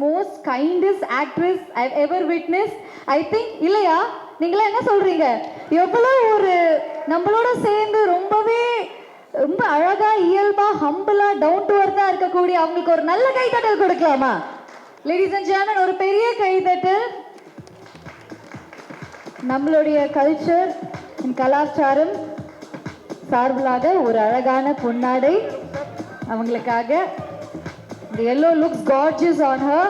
most kindest actress I've ever witnessed. I think இல்லையா நீங்களா என்ன சொல்றீங்க? எவ்வளவு ஒரு நம்மளோட சேர்ந்து ரொம்ப அழகா இயல்பா ஹம்பிளா டவுன் டு அர்த்தா இருக்கக்கூடிய அவங்களுக்கு ஒரு நல்ல கைத்தட்டல் கொடுக்கலாமா? லேடிஸ் அண்ட் ஜென்டில்மேன், ஒரு பெரிய கைத்தட்டல். நம்மளுடைய கல்ச்சர் கலாச்சாரம் சார்பிலாக ஒரு அழகான பொன்னாடை அவங்களுக்காக. The yellow looks gorgeous on her.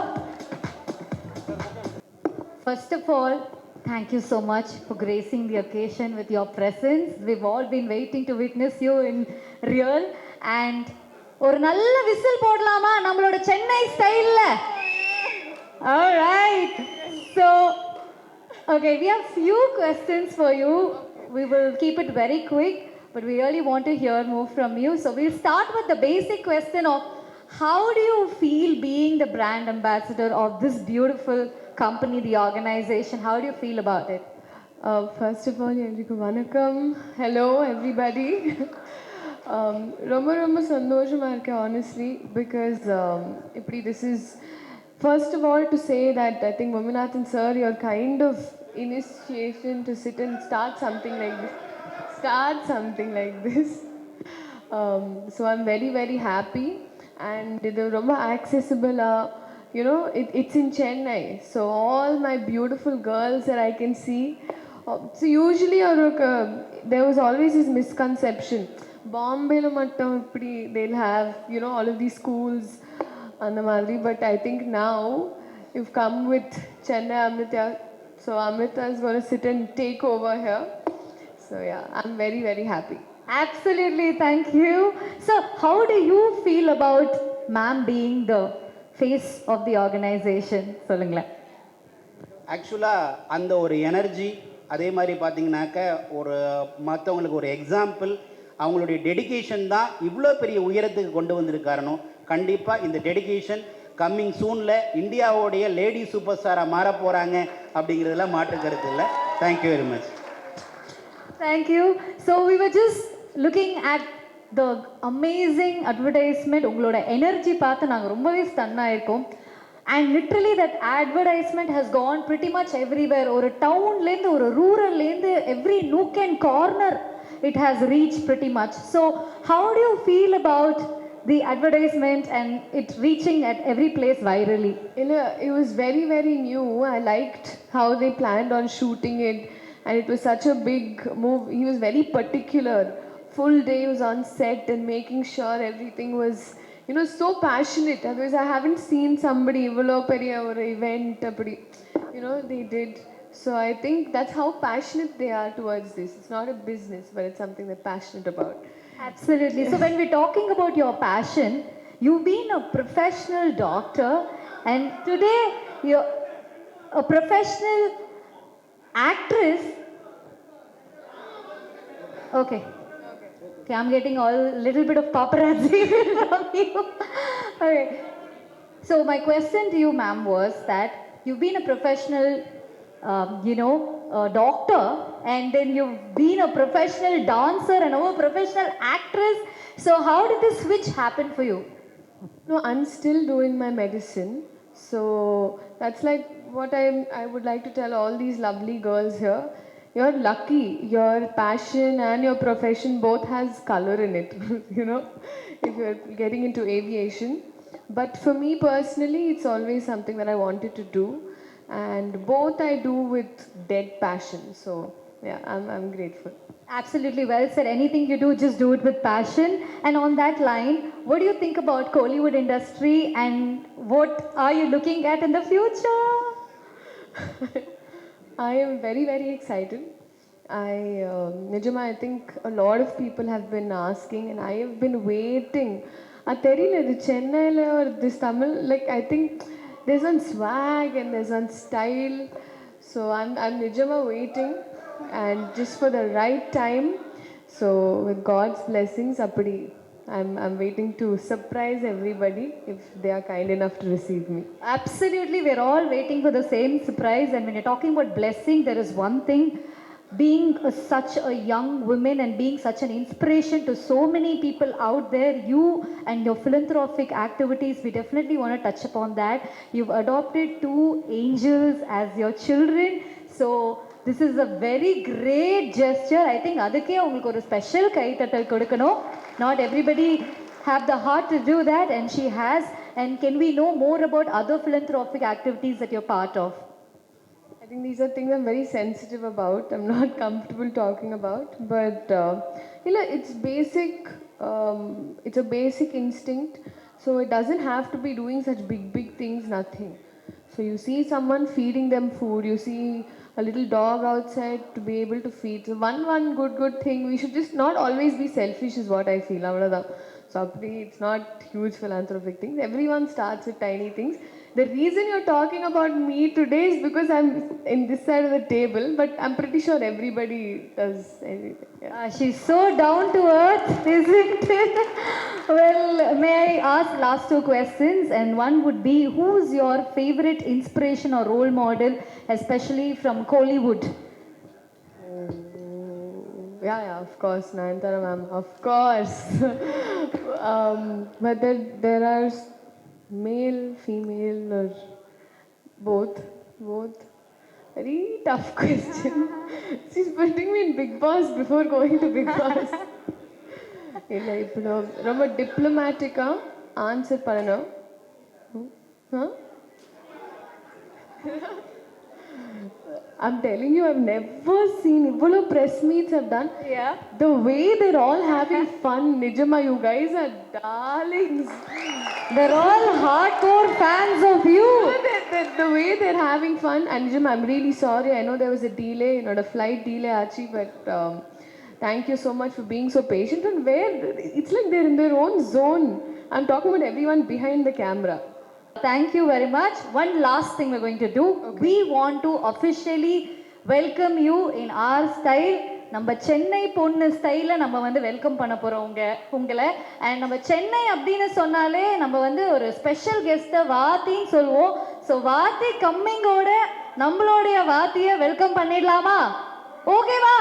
First of all, thank you so much for gracing the occasion with your presence. We've all been waiting to witness you in real. And ஒரு நல்ல whistle போடலாமா நம்மளோட சென்னை ஸ்டைல்ல? All right. So, okay, we have few questions for you. We will keep it very quick, but we really want to hear more from you. So we'll start with the basic question of how do you feel being the brand ambassador of this beautiful company, the organization? How do you feel about it? First of all, Yendriku Vanakkam. Hello, everybody. ரொம்ப சந்தோஷமா இருக்கேன் honestly, because this is first of all to say that I think Vamanathan sir, your kind of initiation to sit and start something like this. So I'm very, very happy, and it's ரொம்ப accessible. It's in Chennai, so all my beautiful girls that I can see. So usually there was always this misconception. Bombay lo mattam they'll have all of these schools and the madri, but I think now you've come with Chennai Amrita, so Amrita is going to sit and take over here. So yeah, I'm very, very happy. Absolutely, thank you. So how do you feel about ma'am being the face of the organization? சொல்லுங்களேன். ஆக்சுவலாக அந்த ஒரு energy, அதே மாதிரி பார்த்தீங்கன்னாக்க ஒரு மற்றவங்களுக்கு ஒரு எக்ஸாம்பிள், அவங்களுடைய டெடிகேஷன் தான் இவ்வளோ பெரிய உயரத்துக்கு கொண்டு வந்திருக்காரணும். கண்டிப்பாக இந்த டெடிகேஷன் கம்மிங் சூனில் இந்தியாவோடைய லேடி சூப்பர் ஸ்டாராக மாற போகிறாங்க அப்படிங்கிறதுல மாற்று கருத்து இல்லை. Thank you very much. Thank you. So we were just looking at the amazing advertisement. உங்களோட எனர்ஜி பார்த்து நாங்கள் ரொம்பவே stun ஆயிருக்கோம். And literally that advertisement has gone pretty much everywhere. ஒரு டவுன்லேருந்து ஒரு ரூரல்லேருந்து every nook and corner it has reached pretty much. So how do you feel about the advertisement and it reaching at every place virally? It was very, very new. I liked how they planned on shooting it, and it was such a big move. He was very particular. Full day was on set and making sure everything was so passionate. Otherwise I haven't seen somebody ivlo periya or event they did. So I think that's how passionate they are towards this. It's not a business, but it's something they're passionate about. Absolutely. So when we're talking about your passion, you've been a professional doctor, and today you're a professional actress. Okay, I'm getting a little bit of paparazzi from you. Okay. So my question to you, ma'am, was that you've been a professional, a doctor, and then you've been a professional dancer and now a professional actress. So how did this switch happen for you? No, I'm still doing my medicine. So that's like what I would like to tell all these lovely girls here. You're lucky. Your passion and your profession both has color in it, if you're getting into aviation. But for me personally, it's always something that I wanted to do. And both I do with dead passion. So yeah, I'm grateful. Absolutely well said. Anything you do, just do it with passion. And on that line, what do you think about Kollywood industry and what are you looking at in the future? I am very, very excited. Nijama, I think a lot of people have been asking, and I have been waiting. The Chennai or this Tamil, I think there's one swag and there's one style. So I'm Nijama waiting, and just for the right time. So with God's blessings, I'm waiting to surprise everybody if they are kind enough to receive me. Absolutely, we're all waiting for the same surprise. And when you're talking about blessing, there is one thing. being such a young woman and being such an inspiration to so many people out there. You and your philanthropic activities, we definitely want to touch upon that. You've adopted 2 angels as your children, so this is a very great gesture. I think அதுக்கே உங்களுக்கு ஒரு special கைத்தட்டல் கொடுக்கணும். Not everybody have the heart to do that, and she has. And can we know more about other philanthropic activities that you're part of? I think these are things I'm very sensitive about. I'm not comfortable talking about, but you know, it's basic. It's a basic instinct. So it doesn't have to be doing such big things. Nothing. So you see someone feeding them food. You see a little dog outside to be able to feed. So one good thing. We should just not always be selfish, is what I feel. Avladha. So it's not huge philanthropic things. Everyone starts with tiny things. The reason you're talking about me today is because I'm in this side of the table, but I'm pretty sure everybody does everything. Yeah. She's so down to earth, isn't it? Well, may I ask last 2 questions? And one would be, who's your favorite inspiration or role model, especially from Kollywood? Yeah, of course, Nayanthara ma'am, of course. But there are male, female, or both. Very tough question. She's putting me in Big Boss before going to Big Boss. இல்லை இப்போ ரொம்ப டிப்ளமேட்டிக்காக answer பண்ணணும். I'm telling you, I've never seen Ivolo press meets have done. Yeah. The way they're all having fun, Nijama, you guys are darlings. They're all hardcore fans of you. The way they're having fun, and Nijama, I'm really sorry. I know there was a delay, a flight delay, Archie, but thank you so much for being so patient. And where it's like they're in their own zone. I'm talking about everyone behind the camera. Thank you very much. One last thing we're going to do. Okay. We want to officially welcome you in our style. நம்ம சென்னை பொண்ணு ஸ்டைலில் நம்ம வந்து welcome பண்ண போகிறோம் உங்களை. And நம்ம சென்னை அப்படின்னு சொன்னாலே நம்ம வந்து ஒரு ஸ்பெஷல் கெஸ்ட்டை வாத்தின்னு சொல்லுவோம். ஸோ வாத்தி கம்மிங்கோட நம்மளுடைய வாத்தியை வெல்கம் பண்ணிடலாமா? ஓகேவா?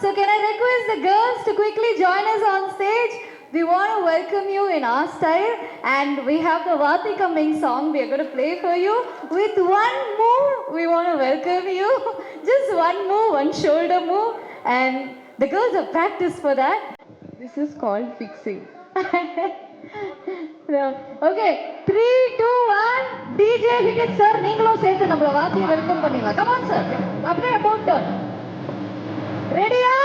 So can I request the girls to quickly join us on stage? We want to welcome you in our style, and we have the Vati Coming song we are going to play for you. With one move, we want to welcome you. Just one move, one shoulder move, and the girls have practiced for that. This is called fixing. Okay, 3, 2, 1. DJ Hikit sir, நீங்களும் சேர்த்து நம்மள வாத்தியை welcome பண்ணிடலாம். Come on sir. அப்படியே about turn. Ready-யா?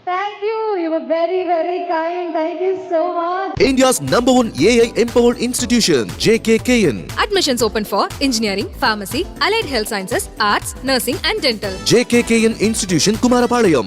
Thank you. You were very kind. Thank you so much. India's #1 AI empowered institution, JKKN. Admissions open for engineering, pharmacy, allied health sciences, arts, nursing and dental. JKKN Institution, Kumarapalayam.